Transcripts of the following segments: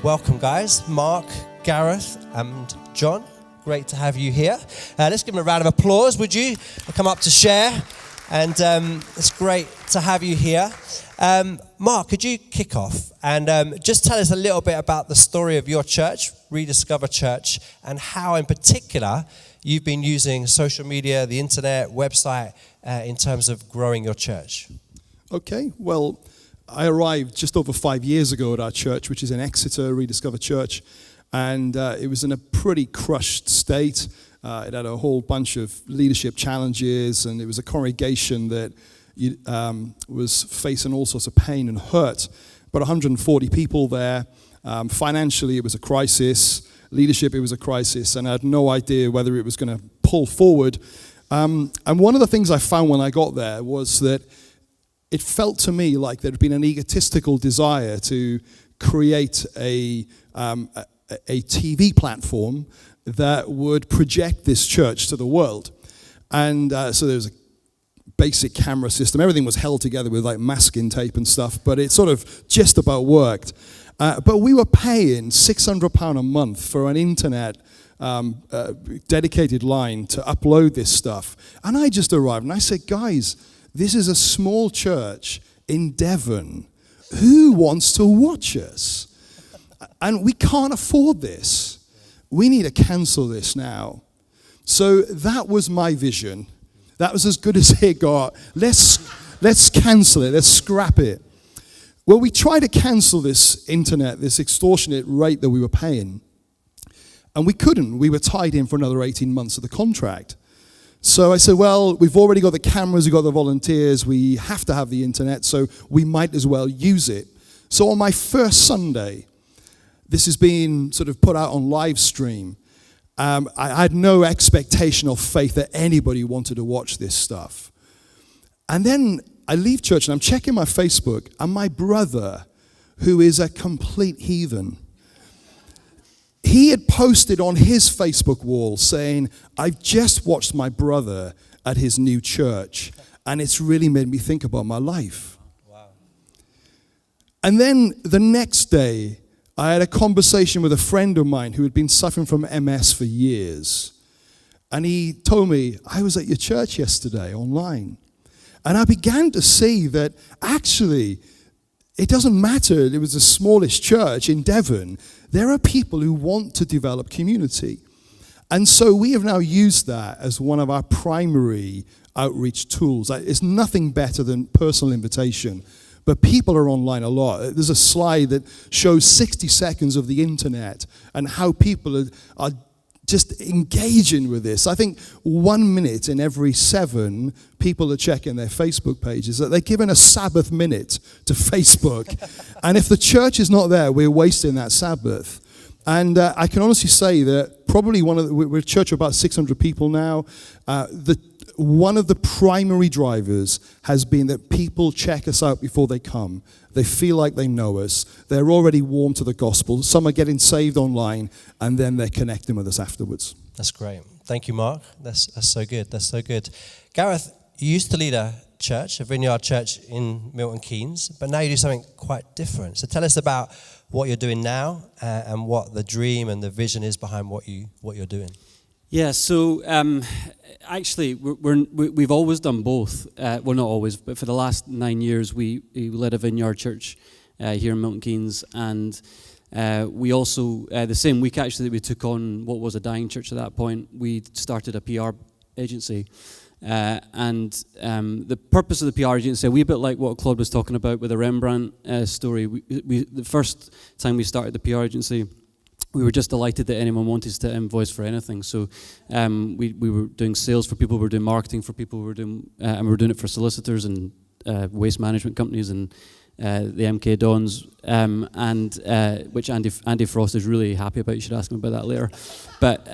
Welcome, guys. Mark, Gareth, and John. Great to have you here. Let's give them a round of applause, would you? Come up to share. And it's great to have you here. Mark, could you kick off and just tell us a little bit about the story of your church, Rediscover Church, and how in particular you've been using social media, the internet, website, in terms of growing your church? Okay, well, I arrived just over 5 years ago at our church, which is in Exeter, Rediscover Church, and it was in a pretty crushed state. It had a whole bunch of leadership challenges, and it was a congregation that was facing all sorts of pain and hurt. But 140 people there. Financially, it was a crisis. Leadership, it was a crisis, and I had no idea whether it was going to pull forward. And one of the things I found when I got there was that it felt to me like there had been an egotistical desire to create a TV platform that would project this church to the world. And so there was a basic camera system. Everything was held together with like masking tape and stuff, but it sort of just about worked. But we were paying £600 a month for an internet dedicated line to upload this stuff. And I just arrived and I said, guys, this is a small church in Devon. Who wants to watch us? And we can't afford this. We need to cancel this now. So that was my vision. That was as good as it got. Let's cancel it. Let's scrap it. Well, we tried to cancel this internet, this extortionate rate that we were paying. And we couldn't. We were tied in for another 18 months of the contract. So I said, well, we've already got the cameras, we've got the volunteers, we have to have the internet, so we might as well use it. So on my first Sunday, this is being sort of put out on live stream. I had no expectation or faith that anybody wanted to watch this stuff. And then I leave church and I'm checking my Facebook, and my brother, who is a complete heathen, he had posted on his Facebook wall saying, I've just watched my brother at his new church, and it's really made me think about my life. Wow. And then the next day, I had a conversation with a friend of mine who had been suffering from MS for years. And he told me, I was at your church yesterday online. And I began to see that actually, it doesn't matter, it was the smallest church in Devon. There are people who want to develop community. And so we have now used that as one of our primary outreach tools. It's nothing better than personal invitation. But people are online a lot. There's a slide that shows 60 seconds of the internet and how people are just engaging with this. I think 1 minute in every 7 people are checking their Facebook pages, that they're given a Sabbath minute to Facebook. And if the church is not there, we're wasting that Sabbath. And I can honestly say that probably we're a church of about 600 people now. One of the primary drivers has been that people check us out before they come. They feel like they know us. They're already warm to the gospel. Some are getting saved online, and then they're connecting with us afterwards. That's great. Thank you, Mark. That's so good. That's so good. Gareth, you used to lead a church, a vineyard church in Milton Keynes, but now you do something quite different. So tell us about what you're doing now and what the dream and the vision is behind what you're doing. Yeah, so actually, we've always done both. Well, not always, but for the last 9 years, we led a vineyard church here in Milton Keynes, and we also, the same week actually that we took on what was a dying church at that point, we started a PR agency. And the purpose of the PR agency, a wee bit like what Claude was talking about with the Rembrandt story. The first time we started the PR agency, we were just delighted that anyone wanted to invoice for anything. So we were doing sales for people, we were doing marketing for people, and we were doing it for solicitors and waste management companies and the MK Dons, which Andy Frost is really happy about. You should ask him about that later. But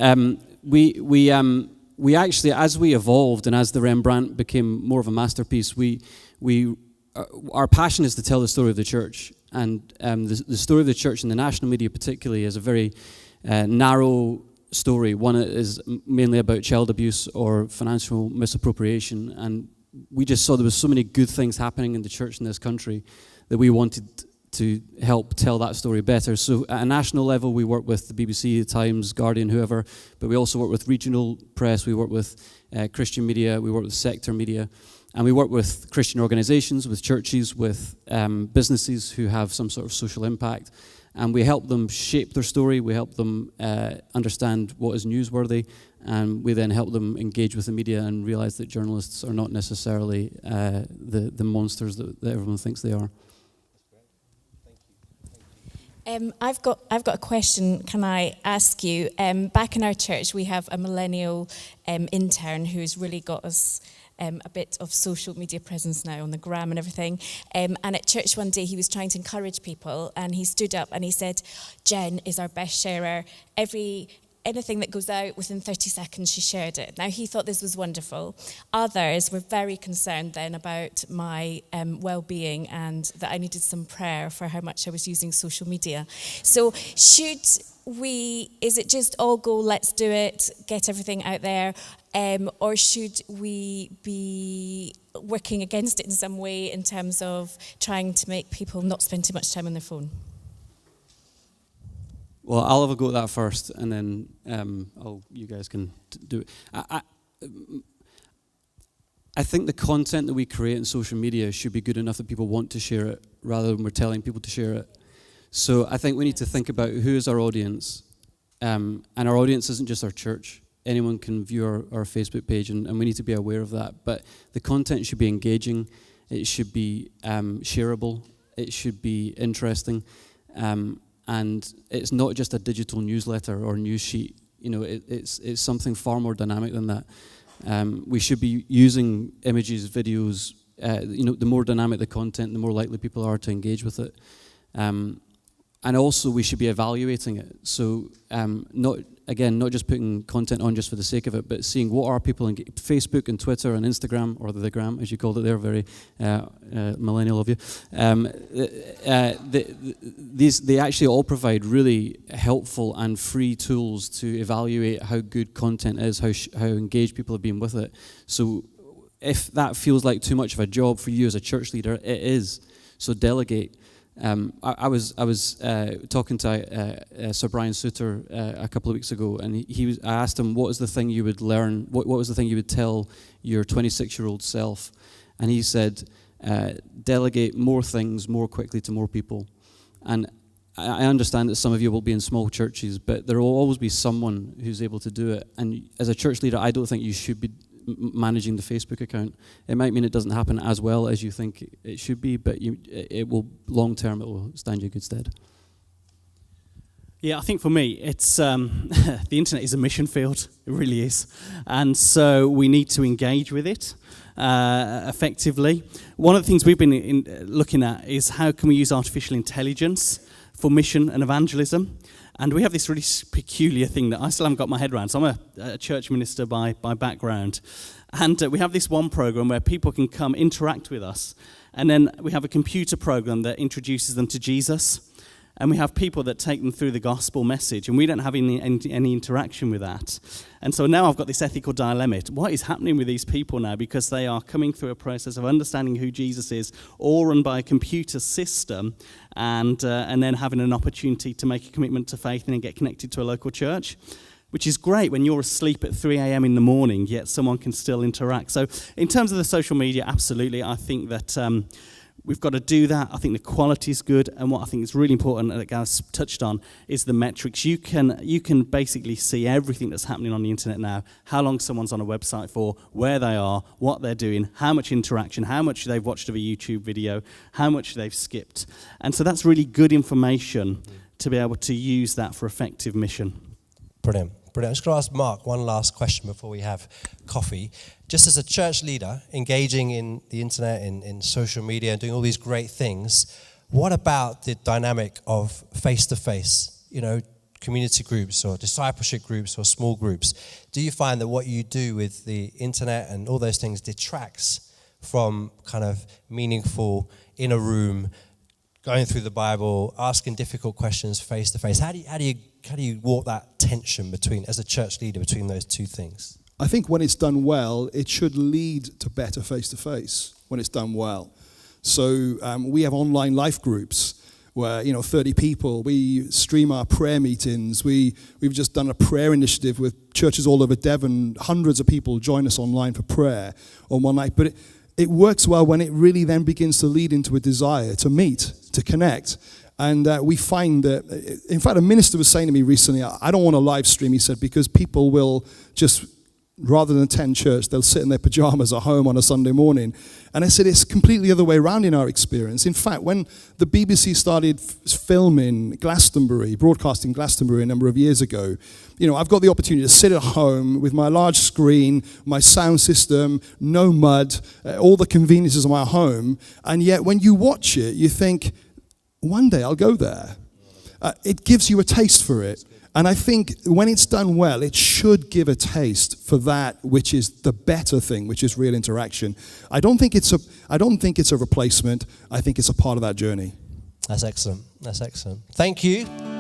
we actually, as we evolved and as the Rembrandt became more of a masterpiece, our passion is to tell the story of the church. And the story of the church in the national media particularly is a very narrow story. One is mainly about child abuse or financial misappropriation. And we just saw there was so many good things happening in the church in this country that we wanted to help tell that story better. So at a national level, we work with the BBC, the Times, Guardian, whoever, but we also work with regional press, we work with Christian media, we work with sector media, and we work with Christian organisations, with churches, with businesses who have some sort of social impact. And we help them shape their story, we help them understand what is newsworthy, and we then help them engage with the media and realise that journalists are not necessarily the monsters that everyone thinks they are. I've got a question. Can I ask you? Back in our church, we have a millennial intern who's really got us a bit of social media presence now on the gram and everything. And at church one day, he was trying to encourage people, and he stood up and he said, "Jen is our best sharer. Anything that goes out, within 30 seconds, she shared it." Now, he thought this was wonderful. Others were very concerned then about my well-being and that I needed some prayer for how much I was using social media. So is it just all go, let's do it, get everything out there, or should we be working against it in some way in terms of trying to make people not spend too much time on their phone? Well, I'll have a go at that first, and then you guys can do it. I think the content that we create in social media should be good enough that people want to share it, rather than we're telling people to share it. So I think we need to think about who is our audience, and our audience isn't just our church. Anyone can view our Facebook page, and we need to be aware of that. But the content should be engaging, it should be shareable, it should be interesting, and it's not just a digital newsletter or news sheet. You know, it's something far more dynamic than that. We should be using images, videos. The more dynamic the content, the more likely people are to engage with it. And also, we should be evaluating it. So, not just putting content on just for the sake of it, but seeing what are people on Facebook and Twitter and Instagram, or the gram, as you called it there, very millennial of you. They actually all provide really helpful and free tools to evaluate how good content is, how engaged people have been with it. So, if that feels like too much of a job for you as a church leader, it is. So delegate. I was talking to Sir Brian Souter a couple of weeks ago, and I asked him, what was the thing you would learn, what was the thing you would tell your 26-year-old self? And he said, delegate more things more quickly to more people. And I understand that some of you will be in small churches, but there will always be someone who's able to do it. And as a church leader, I don't think you should be managing the Facebook account. It might mean it doesn't happen as well as you think it should be, but it will, long term, it will stand you in good stead. Yeah, I think for me, it's the internet is a mission field. It really is. And so we need to engage with it effectively. One of the things we've been looking at is how can we use artificial intelligence for mission and evangelism. And we have this really peculiar thing that I still haven't got my head around. So I'm a church minister by background. And we have this one program where people can come interact with us. And then we have a computer program that introduces them to Jesus. And we have people that take them through the gospel message. And we don't have any interaction with that. And so now I've got this ethical dilemma. What is happening with these people now? Because they are coming through a process of understanding who Jesus is, all run by a computer system, and then having an opportunity to make a commitment to faith and then get connected to a local church, which is great when you're asleep at 3 a.m. in the morning, yet someone can still interact. So in terms of the social media, absolutely, I think that we've got to do that. I think the quality is good, and what I think is really important that Gareth touched on is the metrics. You can basically see everything that's happening on the internet now, how long someone's on a website for, where they are, what they're doing, how much interaction, how much they've watched of a YouTube video, how much they've skipped. And so that's really good information to be able to use that for effective mission. Brilliant. I'm just going to ask Mark one last question before we have coffee. Just as a church leader, engaging in the internet, in social media, and doing all these great things, what about the dynamic of face-to-face, community groups or discipleship groups or small groups? Do you find that what you do with the internet and all those things detracts from kind of meaningful, in a room, going through the Bible, asking difficult questions face-to-face? How do you walk that tension between, as a church leader, between those two things? I think when it's done well, it should lead to better face-to-face when it's done well. So we have online life groups where 30 people. We stream our prayer meetings. We've just done a prayer initiative with churches all over Devon. Hundreds of people join us online for prayer on one night. But it works well when it really then begins to lead into a desire to meet, to connect. And we find that, in fact, a minister was saying to me recently, I don't want to live stream, he said, because people will just, rather than attend church, they'll sit in their pajamas at home on a Sunday morning. And I said, it's completely the other way around in our experience. In fact, when the BBC started filming Glastonbury, broadcasting Glastonbury a number of years ago, I've got the opportunity to sit at home with my large screen, my sound system, no mud, all the conveniences of my home. And yet when you watch it, you think, one day I'll go there. It gives you a taste for it. And I think when it's done well, it should give a taste for that which is the better thing, which is real interaction. I don't think it's a replacement. I think it's a part of that journey. That's excellent. Thank you.